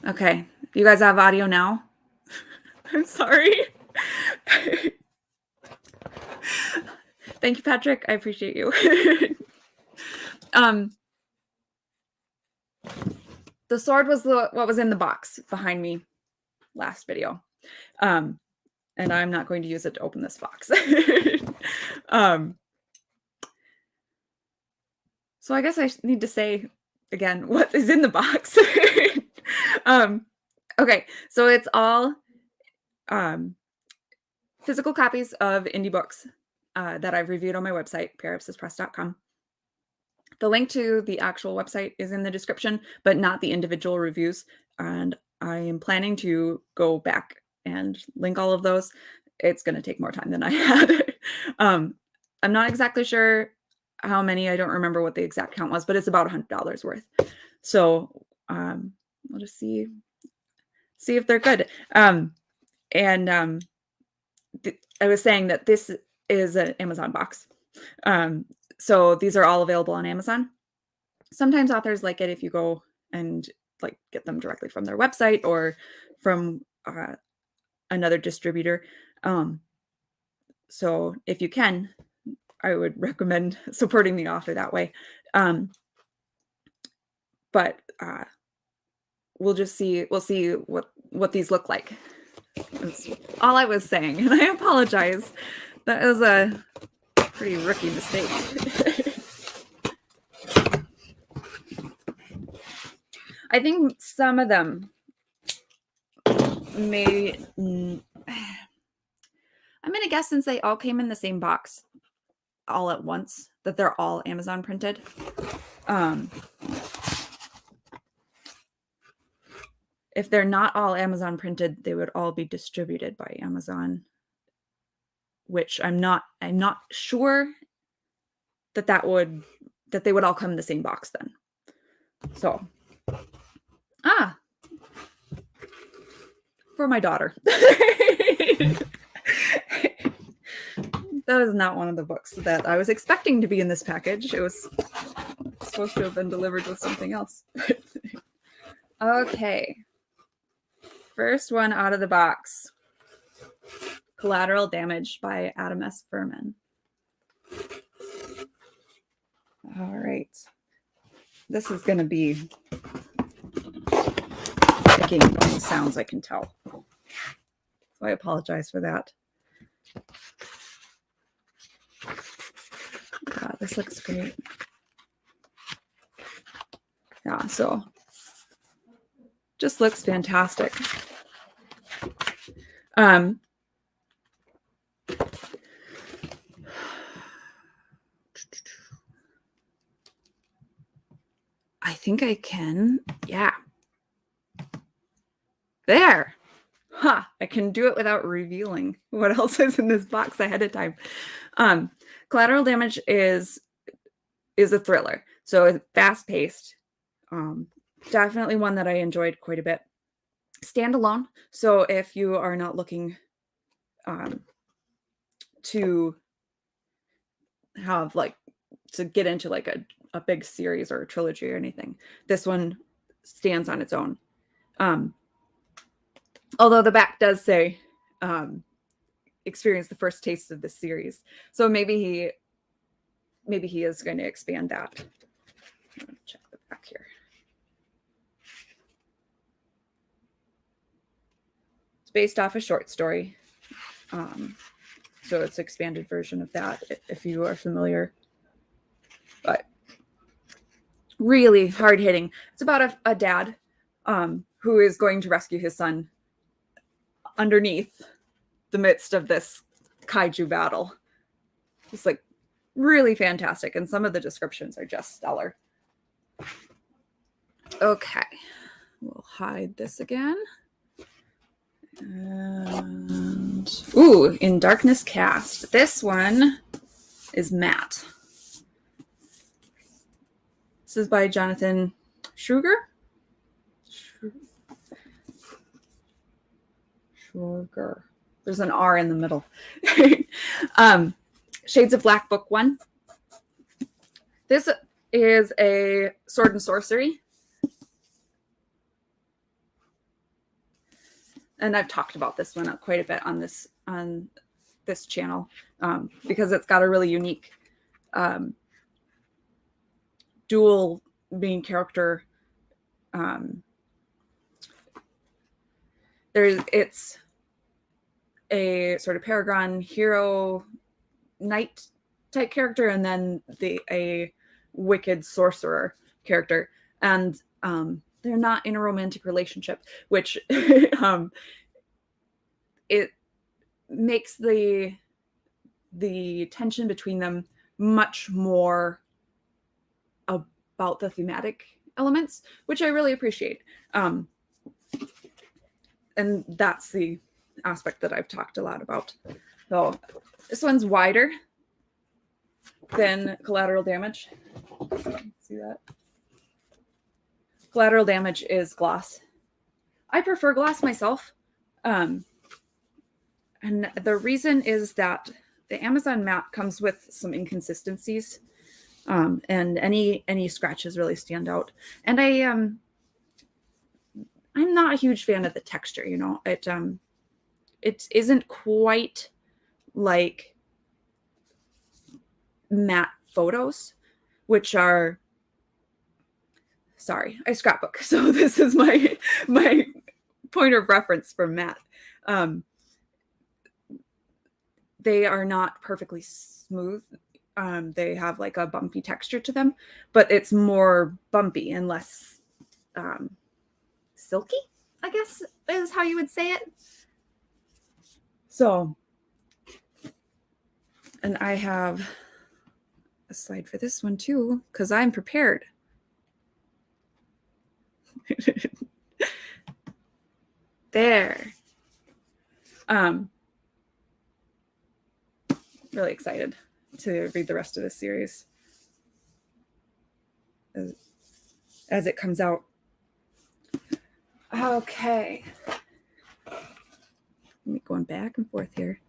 Okay. You guys have audio now? I'm sorry. Thank you, Patrick. I appreciate you. The sword was what was in the box behind me last video. And I'm not going to use it to open this box. So I guess I need to say again what is in the box. Okay, so it's all physical copies of indie books that I've reviewed on my website, periapsispress.com. The link to the actual website is in the description, but not the individual reviews. And I am planning to go back and link all of those. It's going to take more time than I had. I'm not exactly sure how many. I don't remember what the exact count was, but it's about $100 worth. So we'll just see if they're good. I was saying that this is an Amazon box. So these are all available on Amazon. Sometimes authors like it if you go and like get them directly from their website or from another distributor. So if you can, I would recommend supporting the author that way. But we'll see what these look like. That's all I was saying, and I apologize. That was a pretty rookie mistake. I think some of them may. I'm gonna guess since they all came in the same box all at once that they're all Amazon printed. If they're not all Amazon printed, they would all be distributed by Amazon, which I'm not sure that they would all come in the same box then. So, for my daughter. That is not one of the books that I was expecting to be in this package. It was supposed to have been delivered with something else. Okay. First one out of the box. Collateral Damage by Adam S. Furman. All right. This is going to be making sounds, I can tell. So I apologize for that. God, this looks great. Yeah, so just looks fantastic. I think I can. Yeah. There. I can do it without revealing what else is in this box ahead of time. Collateral Damage is a thriller. So it's fast-paced. Definitely one that I enjoyed quite a bit. Standalone. So if you are not looking to have to get into a big series or a trilogy or anything, this one stands on its own. Although the back does say experience the first taste of this series. So maybe he is going to expand that. Check the back here. It's based off a short story. So it's an expanded version of that, if you are familiar. But really hard-hitting. It's about a dad who is going to rescue his son underneath the midst of this kaiju battle. It's really fantastic, and some of the descriptions are just stellar. Okay, we'll hide this again. And In Darkness Cast. This one is matte. This is by Jonathan Schruger. Schruger. There's an R in the middle. Shades of Black, Book 1. This is a sword and sorcery. and I've talked about this one quite a bit on this channel, because it's got a really unique dual main character. It's a sort of paragon hero knight type character, and then a wicked sorcerer character, and they're not in a romantic relationship, which it makes the tension between them much more about the thematic elements, which I really appreciate. And that's the aspect that I've talked a lot about. So this one's wider than Collateral Damage. See that? Collateral Damage is gloss. I prefer gloss myself. And the reason is that the Amazon matte comes with some inconsistencies, and any scratches really stand out. And I'm not a huge fan of the texture. It isn't quite like matte photos, which are, sorry, I scrapbook, so this is my point of reference for matte. They are not perfectly smooth. They have like a bumpy texture to them, but it's more bumpy and less silky, I guess is how you would say it. So, and I have a slide for this one too, because I'm prepared. There. Really excited to read the rest of this series as it comes out. Okay. Let me going back and forth here.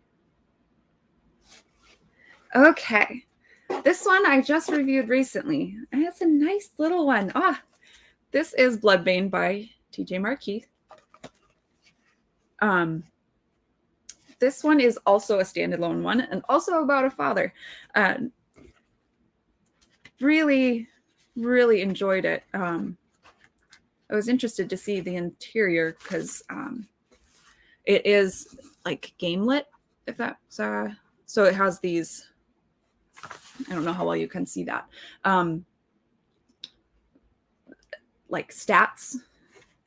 Okay. This one I just reviewed recently, and it's a nice little one. This is Bloodbane by TJ Marquis. This one is also a standalone one, and also about a father. Really, really enjoyed it. I was interested to see the interior because it is like game lit, if that's so it has these, I don't know how well you can see that, like stats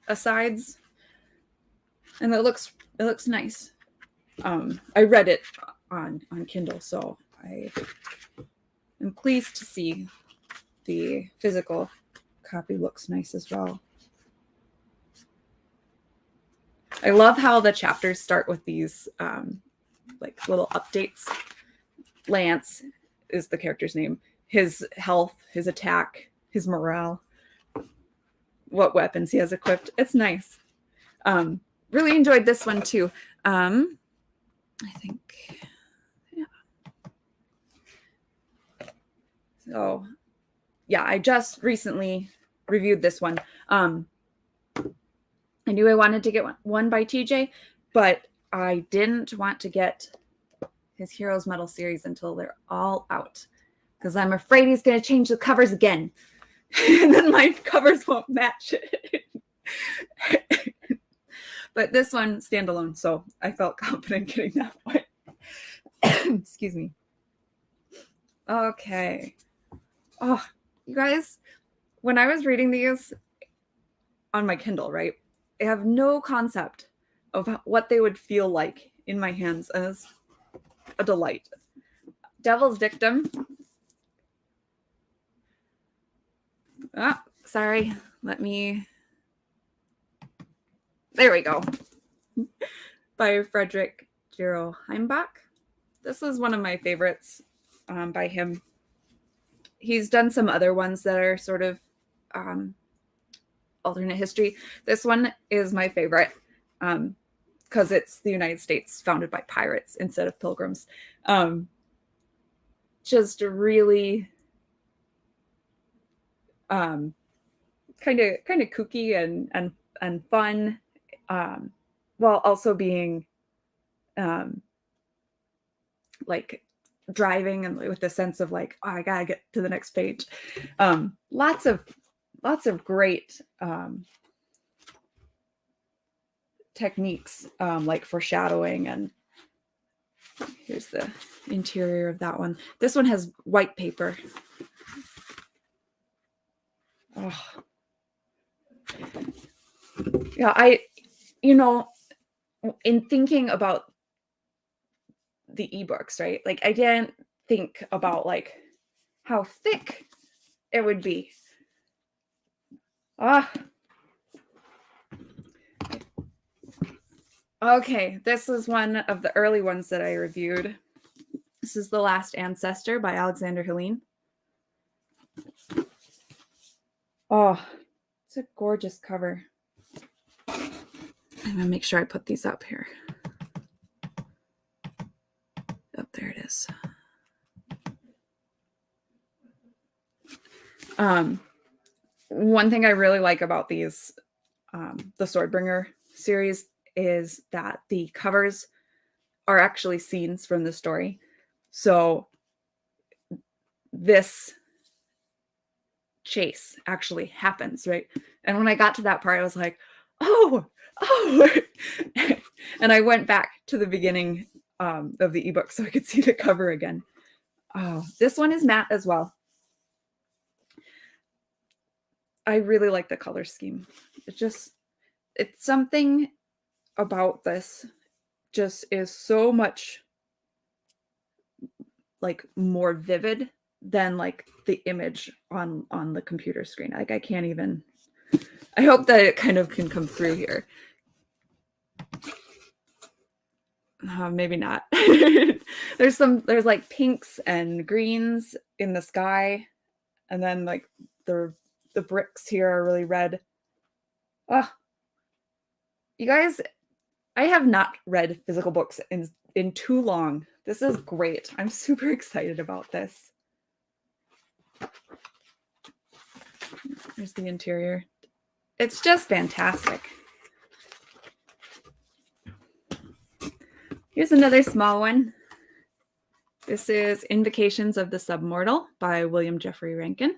asides, and it looks nice. I read it on Kindle, so I am pleased to see the physical copy looks nice as well. I love how the chapters start with these like little updates. Lance is the character's name. His health, his attack, his morale, what weapons he has equipped. It's nice. Really enjoyed this one too. I think, yeah. So, yeah, I just recently reviewed this one. I knew I wanted to get one by TJ, but I didn't want to get his Heroes Metal series until they're all out, because I'm afraid he's going to change the covers again, and then my covers won't match it. But this one standalone, so I felt confident getting that one. Excuse me. Okay. Oh, you guys, when I was reading these on my Kindle, right, I have no concept of what they would feel like in my hands, and it's a delight. Devil's Dictum. Sorry. Let me... There we go. By Frederick Gero Heimbach. This is one of my favorites by him. He's done some other ones that are sort of alternate history. This one is my favorite because it's the United States founded by pirates instead of pilgrims. Just really kind of kooky and fun. while also being like driving and with the sense of like, oh, I gotta get to the next page. Lots of great techniques, like foreshadowing. And here's the interior of that one. This one has white paper. Oh. Yeah, in thinking about the ebooks, right? Like I didn't think about like how thick it would be. Okay, this is one of the early ones that I reviewed. This is The Last Ancestor by Alexander Helene. Oh, it's a gorgeous cover. I'm gonna make sure I put these up here. Oh, there it is. One thing I really like about these, the Swordbringer series, is that the covers are actually scenes from the story. So this chase actually happens, right? And when I got to that part, I was like, oh. And I went back to the beginning of the ebook so I could see the cover again. Oh, this one is matte as well. I really like the color scheme. It's something about this just is so much like more vivid than like the image on the computer screen. Like I can't even, I hope that it kind of can come through here. Maybe not. There's like pinks and greens in the sky, and then like the bricks here are really red. Oh, you guys, I have not read physical books in too long. This is great. I'm super excited about this. Here's the interior. It's just fantastic. Here's another small one. This is Invocations of the Submortal by William Jeffrey Rankin.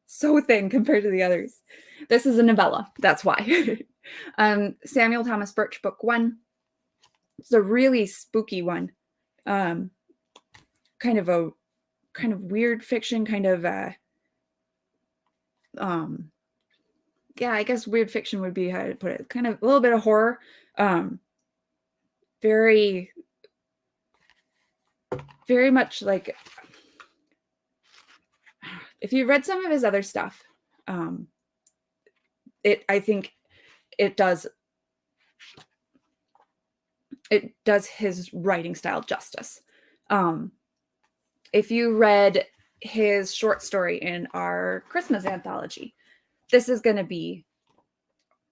So thin compared to the others. This is a novella. That's why. Samuel Thomas Birch, book 1. It's a really spooky one. Kind of weird fiction, yeah, I guess weird fiction would be how to put it. Kind of a little bit of horror. Very, very much like, if you read some of his other stuff, I think it does his writing style justice. If you read his short story in our Christmas anthology, this is going to be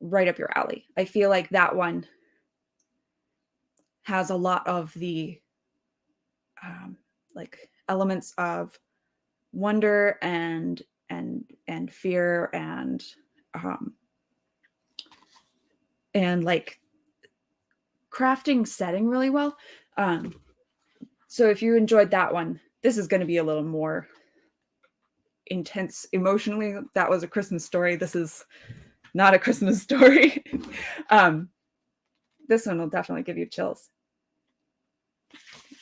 right up your alley. I feel like that one has a lot of the like elements of wonder and fear and like crafting setting really well. So if you enjoyed that one, this is going to be a little more intense emotionally. That was a Christmas story. This is not a Christmas story. This one will definitely give you chills.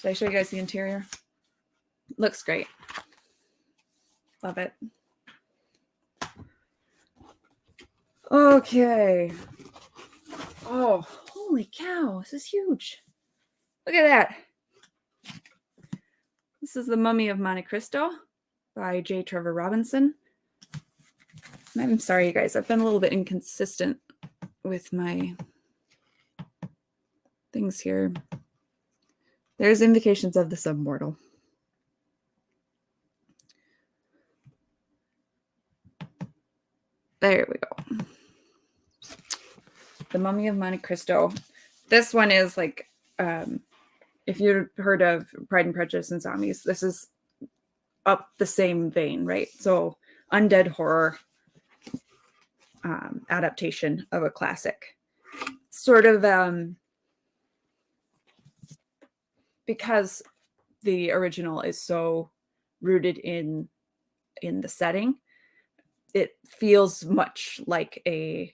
Did I show you guys the interior? Looks great. Love it. Okay. Oh, holy cow. This is huge. Look at that. This is The Mummy of Monte Cristo by J. Trevor Robinson. I'm sorry, you guys. I've been a little bit inconsistent with my things here. There's Invocations of the Submortal. There we go. The Mummy of Monte Cristo. This one is like, if you've heard of Pride and Prejudice and Zombies, this is up the same vein, right? So undead horror adaptation of a classic. Sort of because the original is so rooted in the setting, it feels much like a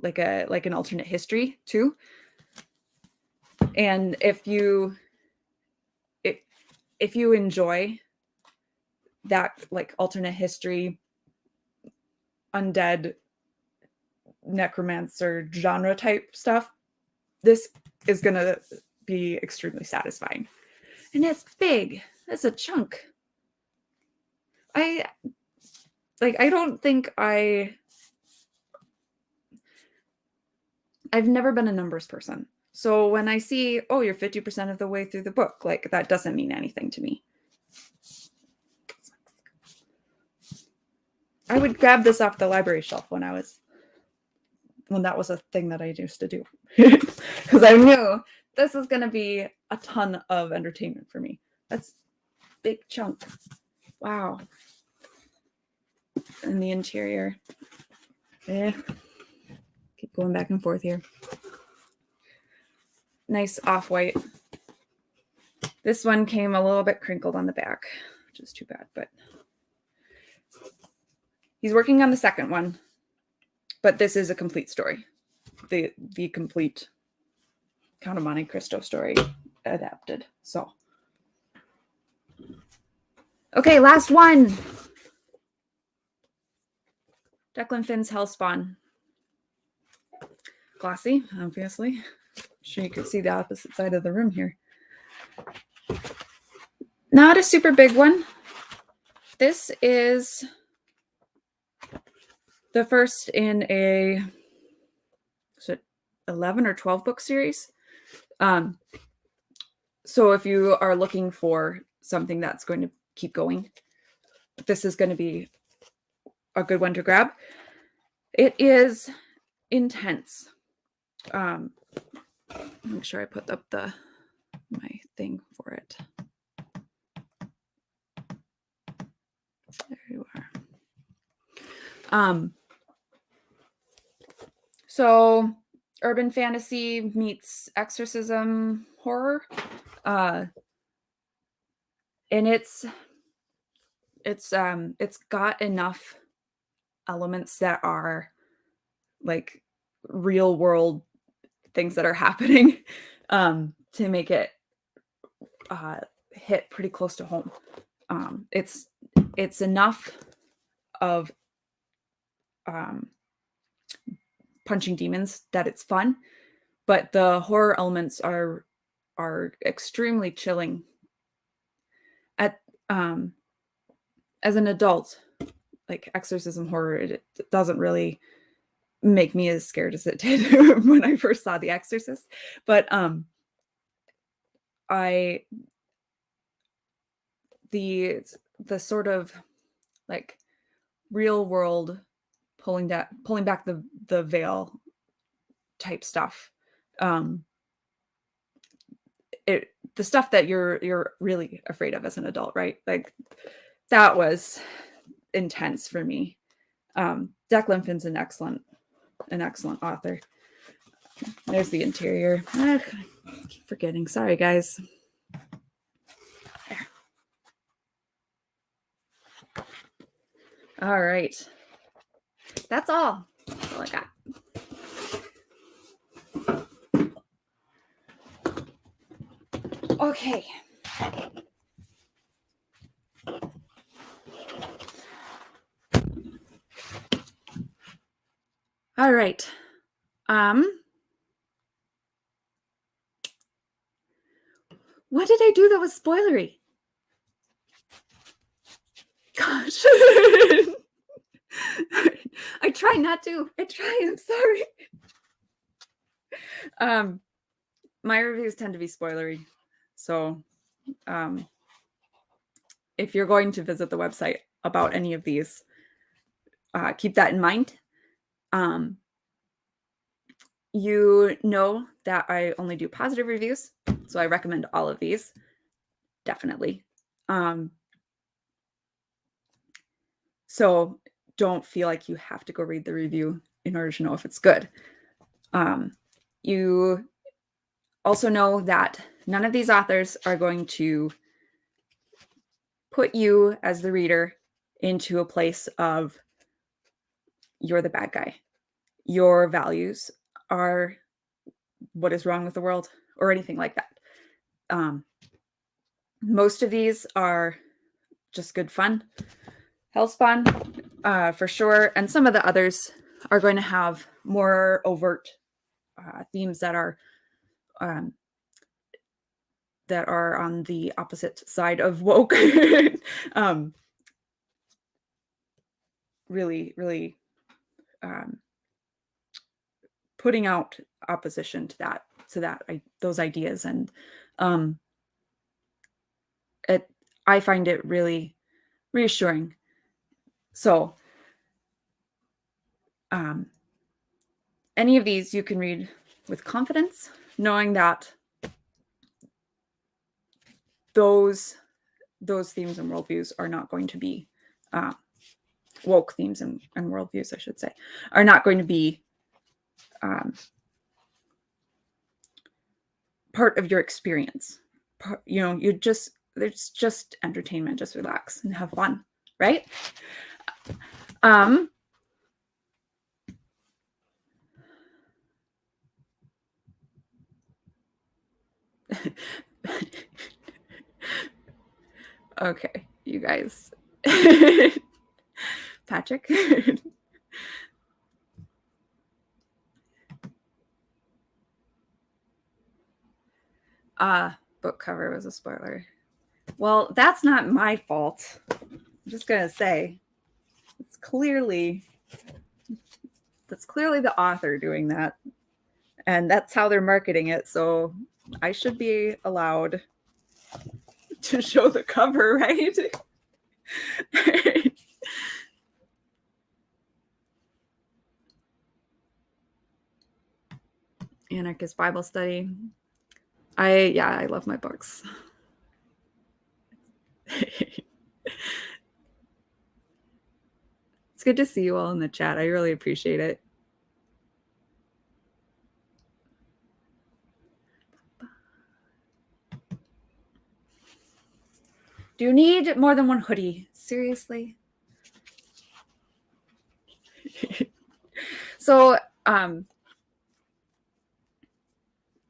like an alternate history too. And if you enjoy that like alternate history, undead, necromancer genre type stuff, this is gonna be extremely satisfying. And it's big. That's a chunk. I don't think I've never been a numbers person. So when I see, oh, you're 50% of the way through the book, like that doesn't mean anything to me. I would grab this off the library shelf when that was a thing that I used to do. Because I knew this is going to be a ton of entertainment for me. That's a big chunk. Wow. And the interior. Keep going back and forth here. Nice off-white. This one came a little bit crinkled on the back, which is too bad, but he's working on the second one. But this is a complete story. The complete Count of Monte Cristo story adapted. So okay, last one. Declan Finn's Hellspawn. Glossy, obviously. I'm sure you could see the opposite side of the room here. Not a super big one. This is the first in a 11 or 12 book series. So if you are looking for something that's going to keep going, this is going to be a good one to grab. It is intense. Make sure I put up my thing for it. There you are. So urban fantasy meets exorcism horror. And it's got enough elements that are like real world things that are happening to make it hit pretty close to home. It's enough of punching demons that it's fun, but the horror elements are extremely chilling. As an adult, like exorcism horror, it doesn't really make me as scared as it did when I first saw The Exorcist. But the sort of like real world pulling back the veil type stuff, the stuff that you're really afraid of as an adult, right? Like that was intense for me. Declan Finn's an excellent author. There's the interior. I keep forgetting. Sorry, guys. There. All right. That's all. That's all I got. Okay. All right. What did I do that was spoilery? Gosh. I try not to. I'm sorry. My reviews tend to be spoilery. So if you're going to visit the website about any of these, keep that in mind. You know that I only do positive reviews, so I recommend all of these, definitely. So don't feel like you have to go read the review in order to know if it's good. You also know that none of these authors are going to put you as the reader into a place of you're the bad guy. Your values are what is wrong with the world or anything like that. Most of these are just good fun, hellspawn, for sure. And some of the others are going to have more overt themes that are on the opposite side of woke. Really, really putting out opposition to that, those ideas, and I find it really reassuring. So, any of these you can read with confidence, knowing that those themes and worldviews are not going to be woke themes and worldviews, I should say, are not going to be part of your experience. It's just entertainment. Just relax and have fun, right? Okay, you guys. Patrick. Book cover was a spoiler. Well, that's not my fault. I'm just gonna say it's clearly the author doing that, and that's how they're marketing it. So I should be allowed to show the cover, right? Anarchist Bible Study. I love my books. It's good to see you all in the chat. I really appreciate it. Do you need more than one hoodie? Seriously? So,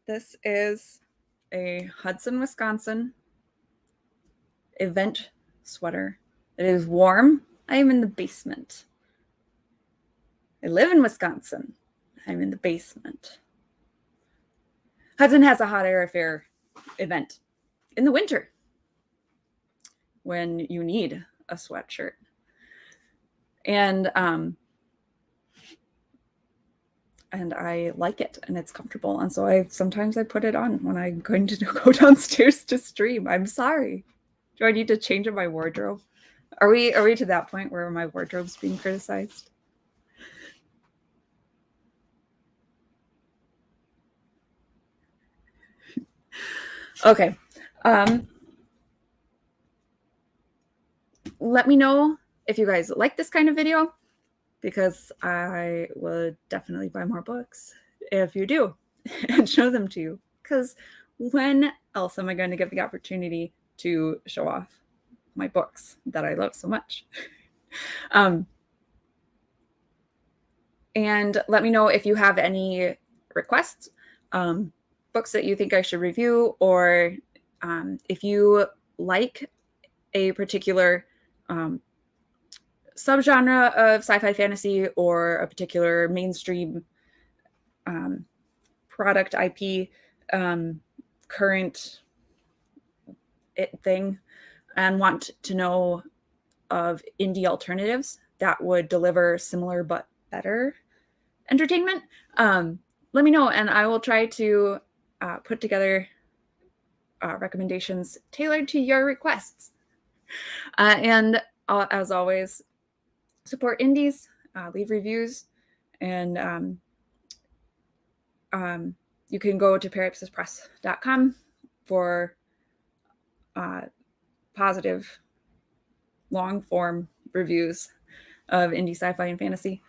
this is a Hudson, Wisconsin event sweater. It is warm. I am in the basement. I live in Wisconsin. I'm in the basement. Hudson has a hot air affair event in the winter when you need a sweatshirt. And I like it, and it's comfortable. And so sometimes I put it on when I'm going to go downstairs to stream. I'm sorry. Do I need to change up my wardrobe? Are we to that point where my wardrobe's being criticized? Okay. Let me know if you guys like this kind of video, because I would definitely buy more books if you do and show them to you. Because when else am I going to get the opportunity to show off my books that I love so much? And let me know if you have any requests, books that you think I should review, or if you like a particular subgenre of sci-fi fantasy or a particular mainstream product IP, current thing, and want to know of indie alternatives that would deliver similar but better entertainment, let me know, and I will try to put together recommendations tailored to your requests. And as always, support indies, leave reviews, and you can go to periapsispress.com for positive long-form reviews of indie sci-fi and fantasy.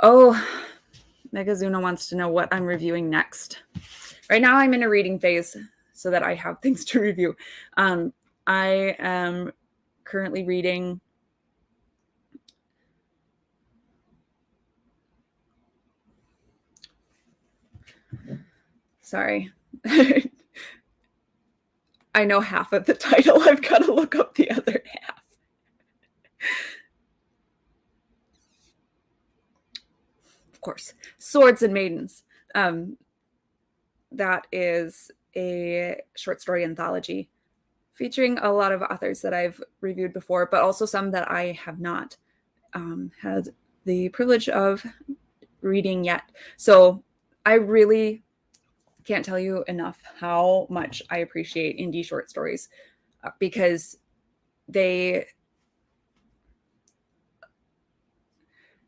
Oh, Megazuna wants to know what I'm reviewing next. Right now I'm in a reading phase so that I have things to review. I am currently reading sorry. I know half of the title. I've got to look up the other half. Of course, Swords and Maidens. That is a short story anthology featuring a lot of authors that I've reviewed before, but also some that I have not had the privilege of reading yet. So I really can't tell you enough how much I appreciate indie short stories because they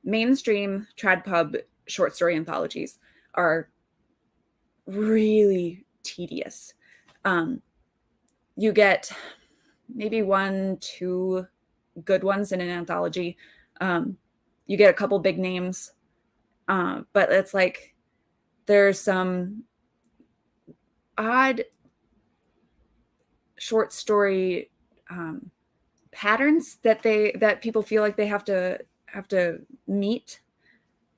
mainstream trad pub short story anthologies are really tedious. You get maybe 1-2 good ones in an anthology. You get a couple big names, but it's like there's some odd short story patterns that people feel like they have to meet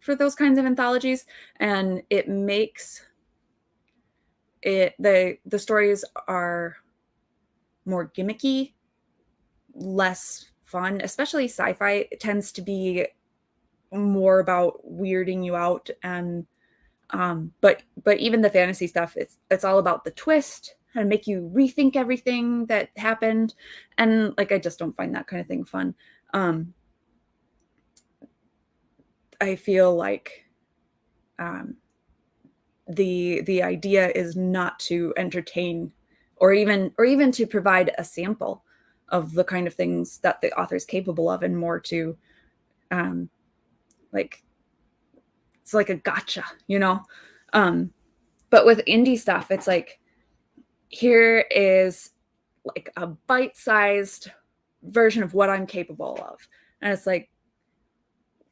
for those kinds of anthologies, and it makes it the stories are more gimmicky, less fun. Especially sci-fi tends to be more about weirding you out, and but even the fantasy stuff, it's all about the twist and make you rethink everything that happened, and like I just don't find that kind of thing fun. I feel like the idea is not to entertain or even to provide a sample of the kind of things that the author is capable of, and more to like it's like a gotcha, you know. But with indie stuff, it's like here is like a bite-sized version of what I'm capable of, and it's like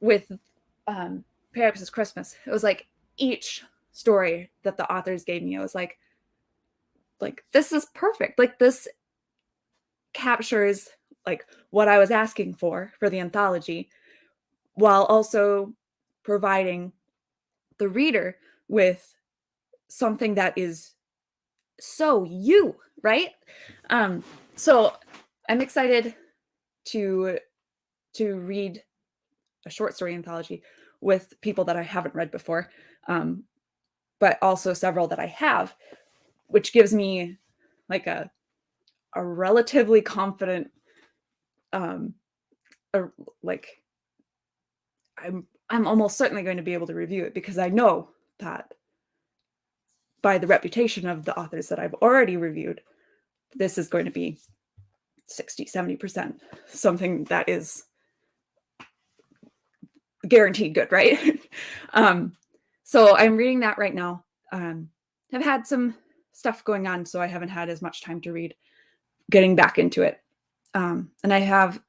with Periapsis Christmas, it was like each story that the authors gave me, I was like this is perfect. Like this captures like what I was asking for the anthology, while also providing the reader with something that is so you, right? So I'm excited to read a short story anthology with people that I haven't read before, but also several that I have, which gives me like a relatively confident um like I'm almost certainly going to be able to review it, because I know that by the reputation of the authors that I've already reviewed, this is going to be 60-70% something that is guaranteed good, right? So I'm reading that right now. I've had some stuff going on, so I haven't had as much time to read, getting back into it. And I've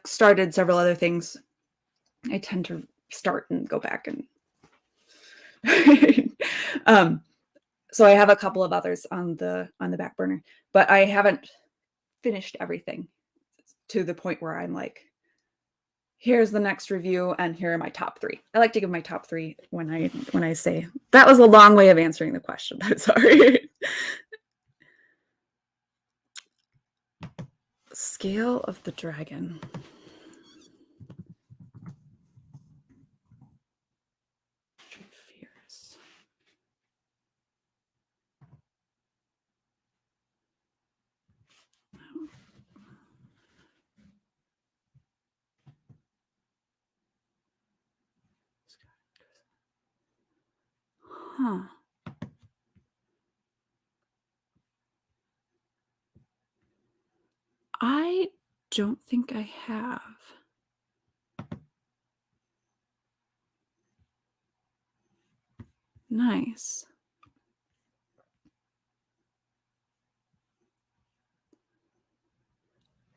started several other things. I tend to start and go back and so I have a couple of others on the back burner, but I haven't finished everything to the point where I'm like, here's the next review and here are my top 3. I like to give my top 3 when I say. That was a long way of answering the question. I'm sorry. Scale of the Dragon. Fears. Huh. I don't think I have. Nice.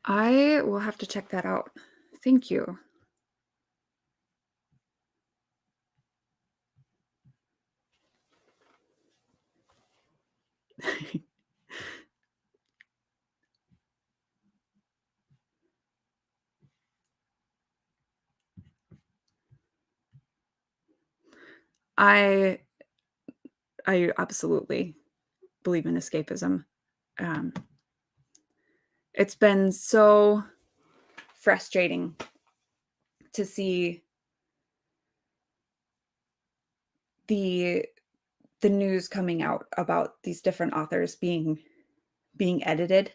I will have to check that out. Thank you. I I absolutely believe in escapism. Um, it's been so frustrating to see the the news coming out about these different authors being edited,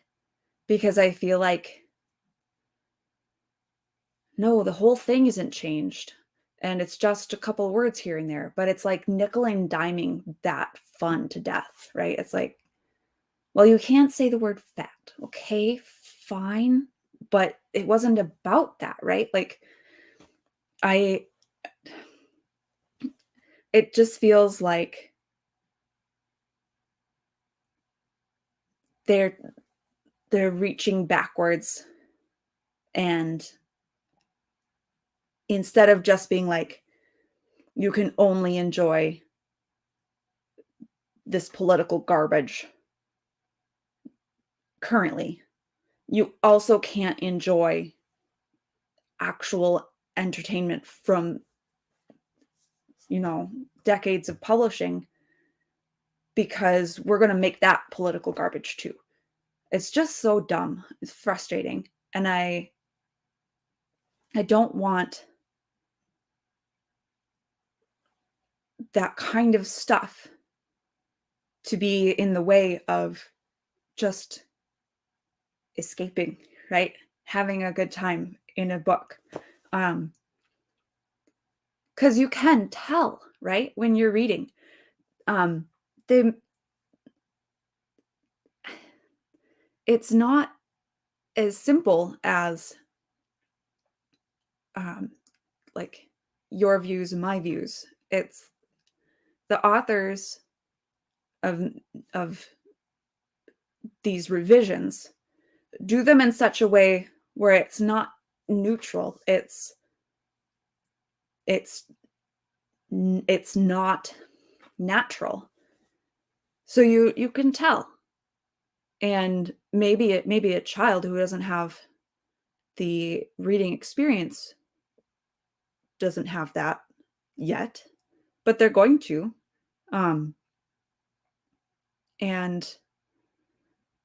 because I feel like, no, the whole thing isn't changed, and it's just a couple words here and there, but it's like nickel and diming that fun to death, right? It's like, well, you can't say the word fat, okay, fine, but it wasn't about that, right? Like, I it just feels like they're they're reaching backwards, and instead of just being like, you can only enjoy this political garbage currently, you also can't enjoy actual entertainment from, decades of publishing, because we're going to make that political garbage too. It's just so dumb. It's frustrating. And I don't want that kind of stuff to be in the way of just escaping, right? Having a good time in a book. Because you can tell, right, when you're reading. Um, they It's not as simple as um, like your views and my views. It's the authors of of these revisions do them in such a way where it's not neutral. It's it's not natural. So you can tell. And maybe a child who doesn't have the reading experience doesn't have that yet, but they're going to. Um, and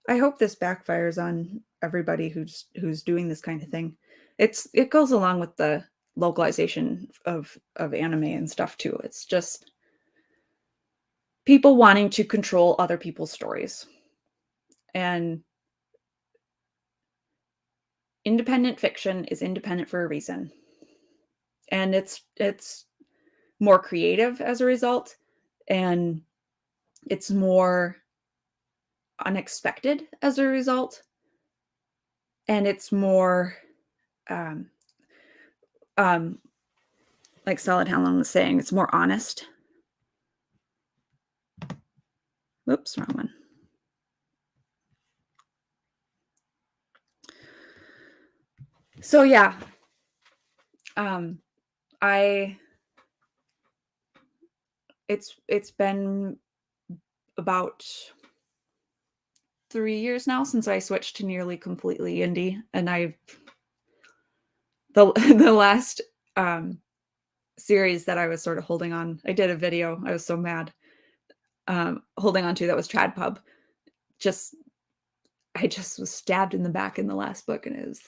I hope this backfires on everybody who's doing this kind of thing. It goes along with the localization of anime and stuff too. It's just people wanting to control other people's stories. And independent fiction is independent for a reason. And it's more creative as a result, and it's more unexpected as a result, and it's more um um like Solid Helen was saying, it's more honest. Whoops, wrong one. So yeah, um I it's been about 3 years now since I switched to nearly completely indie, and I've the last series that I was sort of holding on. I did a video. I was so mad. Holding on to, that was Tradpub. Just I just was stabbed in the back in the last book, and it was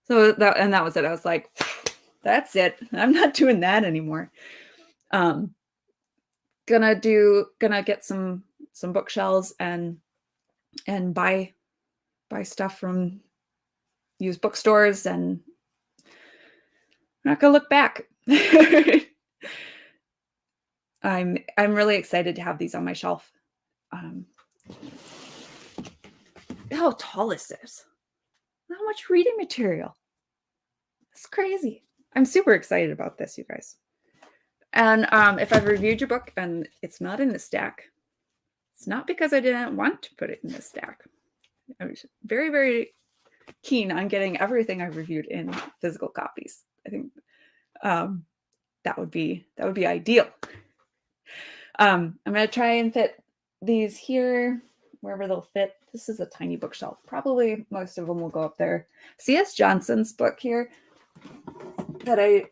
that was it. I was like, that's it. I'm not doing that anymore. Um, gonna get some bookshelves and buy stuff from used bookstores, and I'm not gonna look back. I'm really excited to have these on my shelf. Um, how tall is this? How much reading material? It's crazy. I'm super excited about this, you guys. And if I've reviewed your book and it's not in the stack, it's not because I didn't want to put it in the stack. I was very, very keen on getting everything I've reviewed in physical copies. I think that would be ideal. I'm going to try and fit these here wherever they'll fit. This is a tiny bookshelf. Probably most of them will go up there. C.S. Johnson's book here that I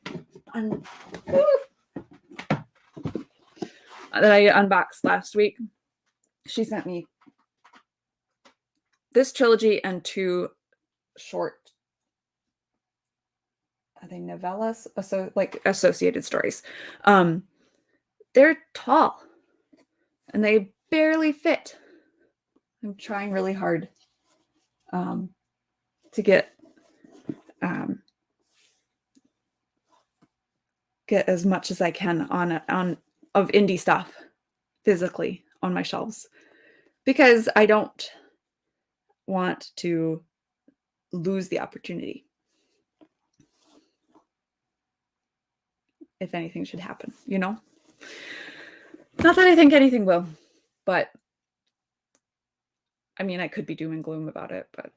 unboxed last week. She sent me this trilogy and 2 short, are they novellas? Like associated stories. They're tall and they barely fit. I'm trying really hard to get as much as I can on of indie stuff physically on my shelves, because I don't want to lose the opportunity if anything should happen, you know? Not that I think anything will, but I mean, I could be doom and gloom about it, but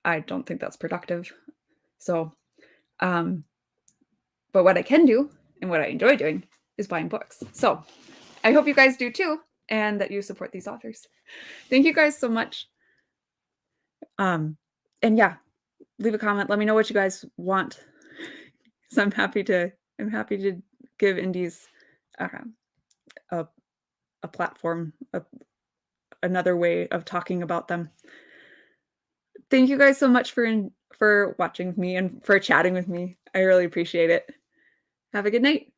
I don't think that's productive. So, but what I can do and what I enjoy doing is buying books. So I hope you guys do too, and that you support these authors. Thank you guys so much. And yeah, leave a comment. Let me know what you guys want. So I'm happy to give indies a platform, another way of talking about them. Thank you guys so much for watching me and for chatting with me. I really appreciate it. Have a good night.